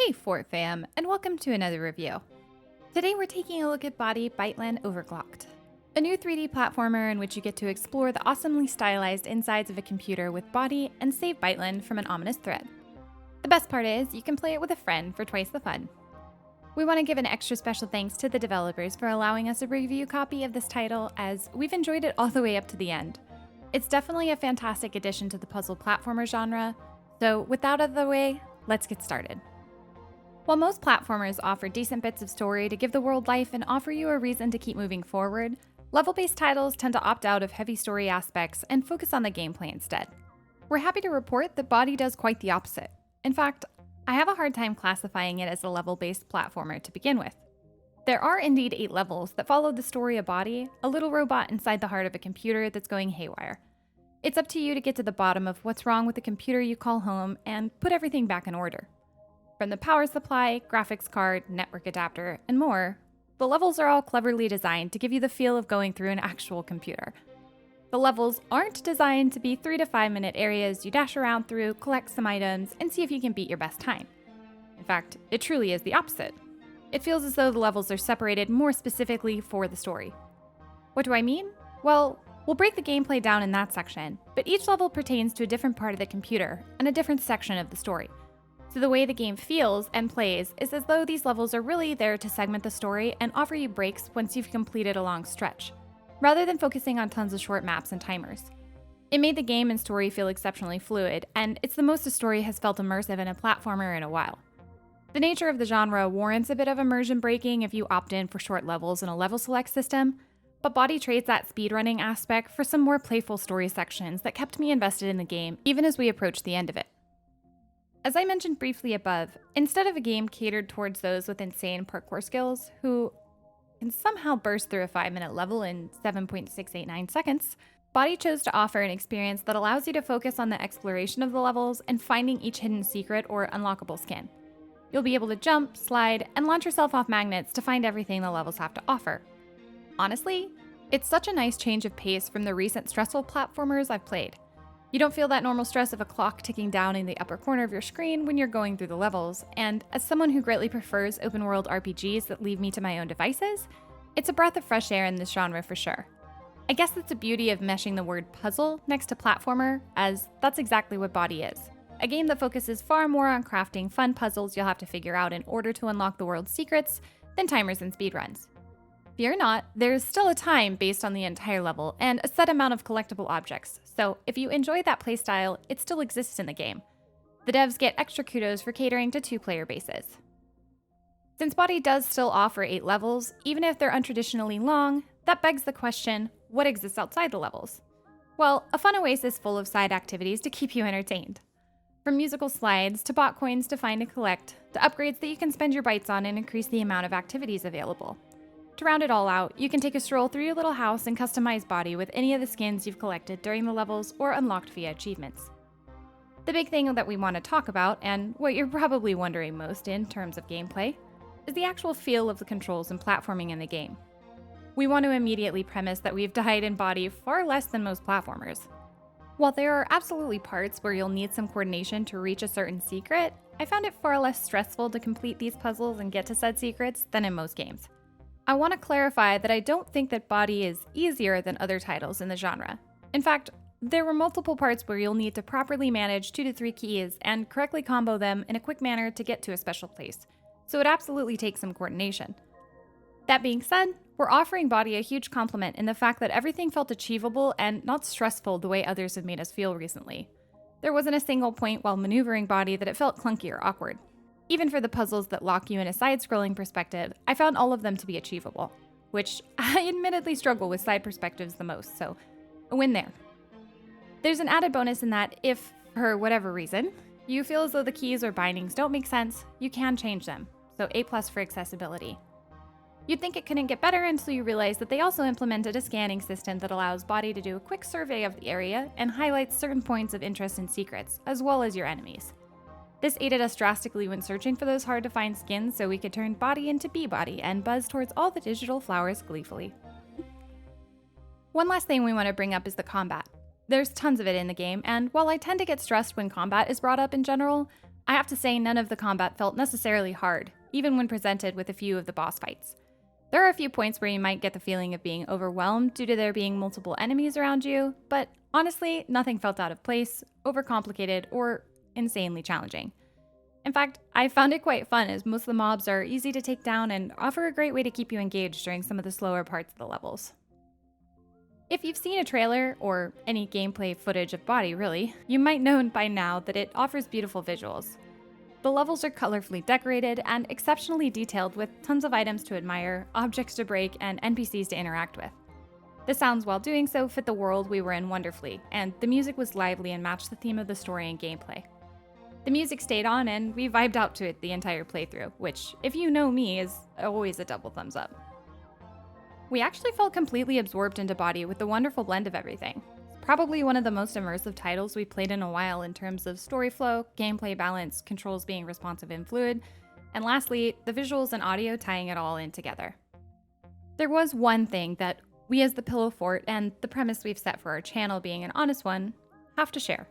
Hey Fort fam, and welcome to another review. Today we're taking a look at Boti BYTELAND Overclocked, a new 3D platformer in which you get to explore the awesomely stylized insides of a computer with Boti and save BYTELAND from an ominous threat. The best part is, you can play it with a friend for twice the fun. We want to give an extra special thanks to the developers for allowing us a review copy of this title, as we've enjoyed it all the way up to the end. It's definitely a fantastic addition to the puzzle platformer genre, so with that out of the way, let's get started. While most platformers offer decent bits of story to give the world life and offer you a reason to keep moving forward, level-based titles tend to opt out of heavy story aspects and focus on the gameplay instead. We're happy to report that Boti does quite the opposite. In fact, I have a hard time classifying it as a level-based platformer to begin with. There are indeed 8 levels that follow the story of Boti, a little robot inside the heart of a computer that's going haywire. It's up to you to get to the bottom of what's wrong with the computer you call home and put everything back in order. From the power supply, graphics card, network adapter, and more, the levels are all cleverly designed to give you the feel of going through an actual computer. The levels aren't designed to be 3 to 5 minute areas you dash around through, collect some items, and see if you can beat your best time. In fact, it truly is the opposite. It feels as though the levels are separated more specifically for the story. What do I mean? Well, we'll break the gameplay down in that section, but each level pertains to a different part of the computer and a different section of the story. So the way the game feels and plays is as though these levels are really there to segment the story and offer you breaks once you've completed a long stretch, rather than focusing on tons of short maps and timers. It made the game and story feel exceptionally fluid, and it's the most a story has felt immersive in a platformer in a while. The nature of the genre warrants a bit of immersion breaking if you opt in for short levels in a level select system, but Boti trades that speedrunning aspect for some more playful story sections that kept me invested in the game even as we approached the end of it. As I mentioned briefly above, instead of a game catered towards those with insane parkour skills who can somehow burst through a 5-minute level in 7.689 seconds, Boti chose to offer an experience that allows you to focus on the exploration of the levels and finding each hidden secret or unlockable skin. You'll be able to jump, slide, and launch yourself off magnets to find everything the levels have to offer. Honestly, it's such a nice change of pace from the recent stressful platformers I've played. You don't feel that normal stress of a clock ticking down in the upper corner of your screen when you're going through the levels, and as someone who greatly prefers open-world RPGs that leave me to my own devices, it's a breath of fresh air in this genre for sure. I guess that's the beauty of meshing the word puzzle next to platformer, as that's exactly what Boti is. A game that focuses far more on crafting fun puzzles you'll have to figure out in order to unlock the world's secrets than timers and speedruns. Fear not, there's still a time based on the entire level and a set amount of collectible objects, so if you enjoy that playstyle, it still exists in the game. The devs get extra kudos for catering to 2-player bases. Since Boti does still offer 8 levels, even if they're untraditionally long, that begs the question, what exists outside the levels? Well, a fun oasis full of side activities to keep you entertained. From musical slides to bot coins to find and collect, to upgrades that you can spend your bytes on and increase the amount of activities available. To round it all out, you can take a stroll through your little house and customize Boti with any of the skins you've collected during the levels or unlocked via achievements. The big thing that we want to talk about, and what you're probably wondering most in terms of gameplay, is the actual feel of the controls and platforming in the game. We want to immediately premise that we've died in Boti far less than most platformers. While there are absolutely parts where you'll need some coordination to reach a certain secret, I found it far less stressful to complete these puzzles and get to said secrets than in most games. I want to clarify that I don't think that Boti is easier than other titles in the genre. In fact, there were multiple parts where you'll need to properly manage 2 to 3 keys and correctly combo them in a quick manner to get to a special place, so it absolutely takes some coordination. That being said, we're offering Boti a huge compliment in the fact that everything felt achievable and not stressful the way others have made us feel recently. There wasn't a single point while maneuvering Boti that it felt clunky or awkward. Even for the puzzles that lock you in a side-scrolling perspective, I found all of them to be achievable, which I admittedly struggle with side perspectives the most, so a win there. There's an added bonus in that if, for whatever reason, you feel as though the keys or bindings don't make sense, you can change them, so A+ for accessibility. You'd think it couldn't get better until you realize that they also implemented a scanning system that allows Boti to do a quick survey of the area and highlights certain points of interest and secrets, as well as your enemies. This aided us drastically when searching for those hard-to-find skins so we could turn Boti into B-Boti and buzz towards all the digital flowers gleefully. One last thing we want to bring up is the combat. There's tons of it in the game, and while I tend to get stressed when combat is brought up in general, I have to say none of the combat felt necessarily hard, even when presented with a few of the boss fights. There are a few points where you might get the feeling of being overwhelmed due to there being multiple enemies around you, but honestly, nothing felt out of place, overcomplicated, or insanely challenging. In fact, I found it quite fun as most of the mobs are easy to take down and offer a great way to keep you engaged during some of the slower parts of the levels. If you've seen a trailer, or any gameplay footage of Boti really, you might know by now that it offers beautiful visuals. The levels are colorfully decorated and exceptionally detailed with tons of items to admire, objects to break, and NPCs to interact with. The sounds while doing so fit the world we were in wonderfully, and the music was lively and matched the theme of the story and gameplay. The music stayed on and we vibed out to it the entire playthrough, which, if you know me, is always a double thumbs up. We actually felt completely absorbed into Boti with the wonderful blend of everything. Probably one of the most immersive titles we've played in a while in terms of story flow, gameplay balance, controls being responsive and fluid, and lastly, the visuals and audio tying it all in together. There was one thing that we as the Pillow Fort and the premise we've set for our channel being an honest one, have to share,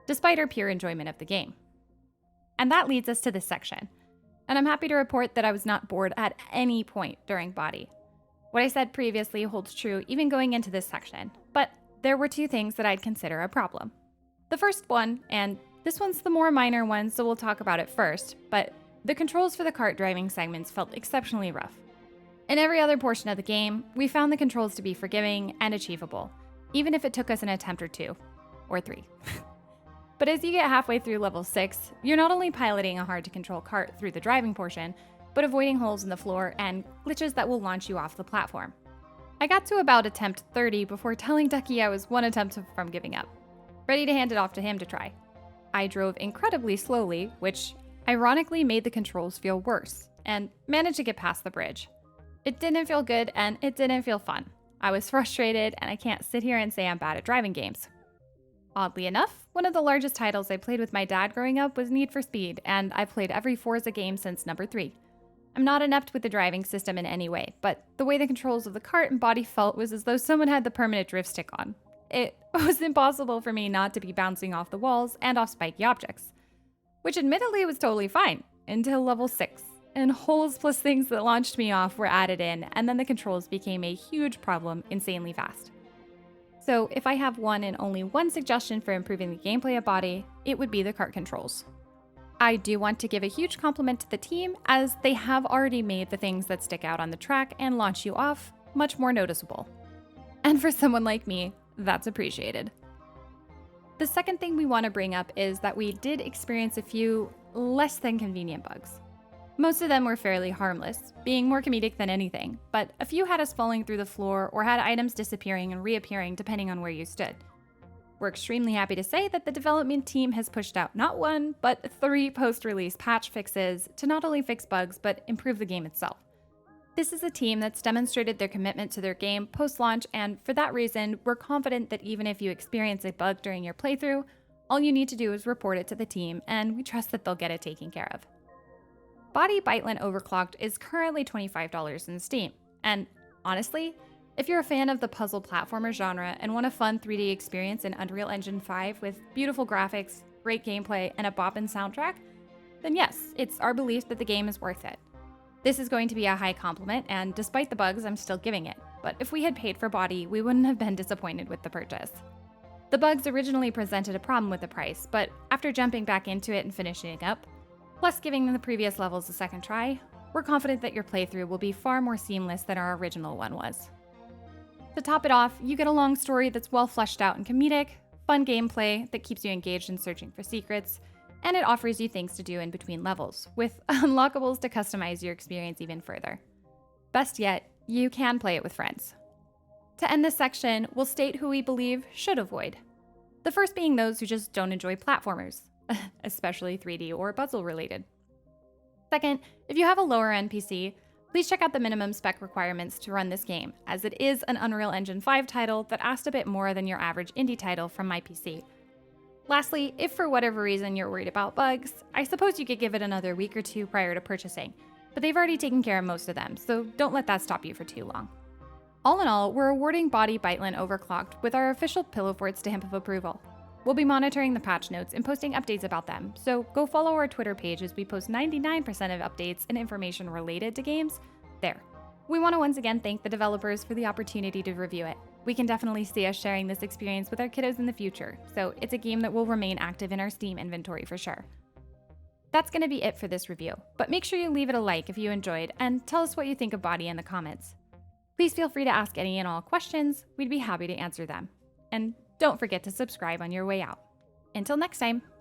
despite our pure enjoyment of the game. And that leads us to this section. And I'm happy to report that I was not bored at any point during Boti. What I said previously holds true even going into this section, but there were two things that I'd consider a problem. The first one, and this one's the more minor one, so we'll talk about it first, but the controls for the kart driving segments felt exceptionally rough. In every other portion of the game, we found the controls to be forgiving and achievable, even if it took us an attempt or two, or three. But as you get halfway through level 6, you're not only piloting a hard-to-control kart through the driving portion, but avoiding holes in the floor and glitches that will launch you off the platform. I got to about attempt 30 before telling Ducky I was one attempt from giving up, ready to hand it off to him to try. I drove incredibly slowly, which ironically made the controls feel worse, and managed to get past the bridge. It didn't feel good and it didn't feel fun. I was frustrated and I can't sit here and say I'm bad at driving games. Oddly enough, one of the largest titles I played with my dad growing up was Need for Speed, and I've played every Forza game since number 3. I'm not inept with the driving system in any way, but the way the controls of the kart and Boti felt was as though someone had the permanent drift stick on. It was impossible for me not to be bouncing off the walls and off spiky objects, which admittedly was totally fine, until level 6, and holes plus things that launched me off were added in, and then the controls became a huge problem insanely fast. So if I have one and only one suggestion for improving the gameplay of Boti, it would be the kart controls. I do want to give a huge compliment to the team, as they have already made the things that stick out on the track and launch you off much more noticeable. And for someone like me, that's appreciated. The second thing we want to bring up is that we did experience a few less than convenient bugs. Most of them were fairly harmless, being more comedic than anything, but a few had us falling through the floor or had items disappearing and reappearing depending on where you stood. We're extremely happy to say that the development team has pushed out not 1, but 3 post-release patch fixes to not only fix bugs, but improve the game itself. This is a team that's demonstrated their commitment to their game post-launch, and for that reason, we're confident that even if you experience a bug during your playthrough, all you need to do is report it to the team, and we trust that they'll get it taken care of. Boti BYTELAND Overclocked is currently $25 in Steam, and honestly, if you're a fan of the puzzle platformer genre and want a fun 3D experience in Unreal Engine 5 with beautiful graphics, great gameplay, and a boppin' soundtrack, then yes, it's our belief that the game is worth it. This is going to be a high compliment, and despite the bugs, I'm still giving it, but if we had paid for Boti, we wouldn't have been disappointed with the purchase. The bugs originally presented a problem with the price, but after jumping back into it and finishing it up, plus giving the previous levels a second try, we're confident that your playthrough will be far more seamless than our original one was. To top it off, you get a long story that's well fleshed out and comedic, fun gameplay that keeps you engaged in searching for secrets, and it offers you things to do in between levels, with unlockables to customize your experience even further. Best yet, you can play it with friends. To end this section, we'll state who we believe should avoid. The first being those who just don't enjoy platformers, especially 3D or puzzle related. Second, if you have a lower end PC, please check out the minimum spec requirements to run this game, as it is an Unreal Engine 5 title that asked a bit more than your average indie title from my PC. Lastly, if for whatever reason you're worried about bugs, I suppose you could give it another week or 2 prior to purchasing, but they've already taken care of most of them, so don't let that stop you for too long. All in all, we're awarding Boti BYTELAND Overclocked with our official Pillow Fort stamp of approval. We'll be monitoring the patch notes and posting updates about them, so go follow our Twitter page as we post 99% of updates and information related to games there. We want to once again thank the developers for the opportunity to review it. We can definitely see us sharing this experience with our kiddos in the future, so it's a game that will remain active in our Steam inventory for sure. That's going to be it for this review, but make sure you leave it a like if you enjoyed and tell us what you think of Boti in the comments. Please feel free to ask any and all questions, we'd be happy to answer them. And don't forget to subscribe on your way out. Until next time!